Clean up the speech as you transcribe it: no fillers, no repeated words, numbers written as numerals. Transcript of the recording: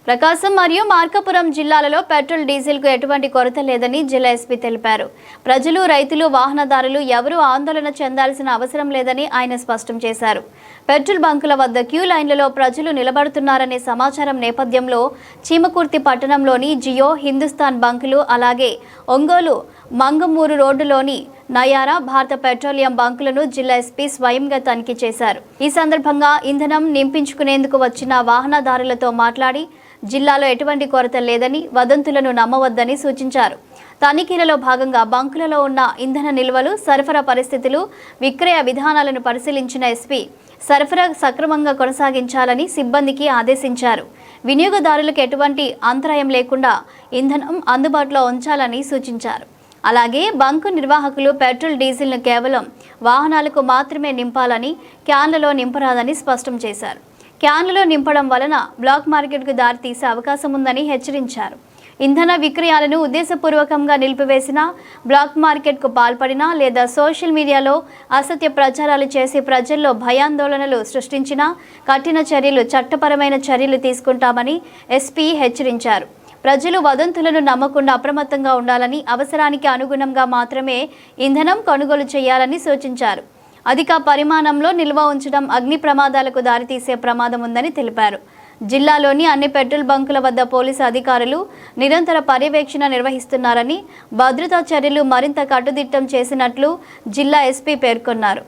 ప్రకాశం మరియు మార్కాపురం జిల్లాలలో పెట్రోల్ డీజిల్కు ఎటువంటి కొరత లేదని జిల్లా ఎస్పీ తెలిపారు. ప్రజలు, రైతులు, వాహనదారులు ఎవరూ ఆందోళన చెందాల్సిన అవసరం లేదని ఆయన స్పష్టం చేశారు. పెట్రోల్ బంకుల వద్ద క్యూ లైన్లలో ప్రజలు నిలబడుతున్నారనే సమాచారం నేపథ్యంలో చీమకుర్తి పట్టణంలోని జియో, హిందుస్థాన్ బంకులు, అలాగే ఒంగోలు మంగమూరు రోడ్డులోని నయారా భారత పెట్రోలియం బంకులను జిల్లా ఎస్పీ స్వయంగా తనిఖీ చేశారు. ఈ సందర్భంగా ఇంధనం నింపించుకునేందుకు వచ్చిన వాహనదారులతో మాట్లాడి జిల్లాలో ఎటువంటి కొరత లేదని, వదంతులను నమ్మవద్దని సూచించారు. తనిఖీలలో భాగంగా బంకులలో ఉన్న ఇంధన నిల్వలు, సరఫరా పరిస్థితులు, విక్రయ విధానాలను పరిశీలించిన ఎస్పీ సరఫరా సక్రమంగా కొనసాగించాలని సిబ్బందికి ఆదేశించారు. వినియోగదారులకు ఎటువంటి అంతరాయం లేకుండా ఇంధనం అందుబాటులో ఉంచాలని సూచించారు. అలాగే బంకు నిర్వాహకులు పెట్రోల్, డీజిల్ను కేవలం వాహనాలకు మాత్రమే నింపాలని, క్యాన్లలో నింపరాదని స్పష్టం చేశారు. క్యాన్లలో నింపడం వలన బ్లాక్ మార్కెట్కు దారితీసే అవకాశం ఉందని హెచ్చరించారు. ఇంధన విక్రయాలను ఉద్దేశపూర్వకంగా నిలిపివేసినా, బ్లాక్ మార్కెట్కు పాల్పడినా లేదా సోషల్ మీడియాలో అసత్య ప్రచారాలు చేసి ప్రజల్లో భయాందోళనలు సృష్టించినా కఠిన చర్యలు, చట్టపరమైన చర్యలు తీసుకుంటామని ఎస్పీ హెచ్చరించారు. ప్రజలు వదంతులను నమ్మకుండా అప్రమత్తంగా ఉండాలని, అవసరానికి అనుగుణంగా మాత్రమే ఇంధనం కొనుగోలు చేయాలని సూచించారు. అధిక పరిమాణంలో నిల్వ ఉంచడం అగ్ని ప్రమాదాలకు దారితీసే ప్రమాదం ఉందని తెలిపారు. జిల్లాలోని అన్ని పెట్రోల్ బంకుల వద్ద పోలీసు అధికారులు నిరంతర పర్యవేక్షణ నిర్వహిస్తున్నారని, భద్రతా చర్యలు మరింత కట్టుదిట్టం చేసినట్లు జిల్లా ఎస్పీ పేర్కొన్నారు.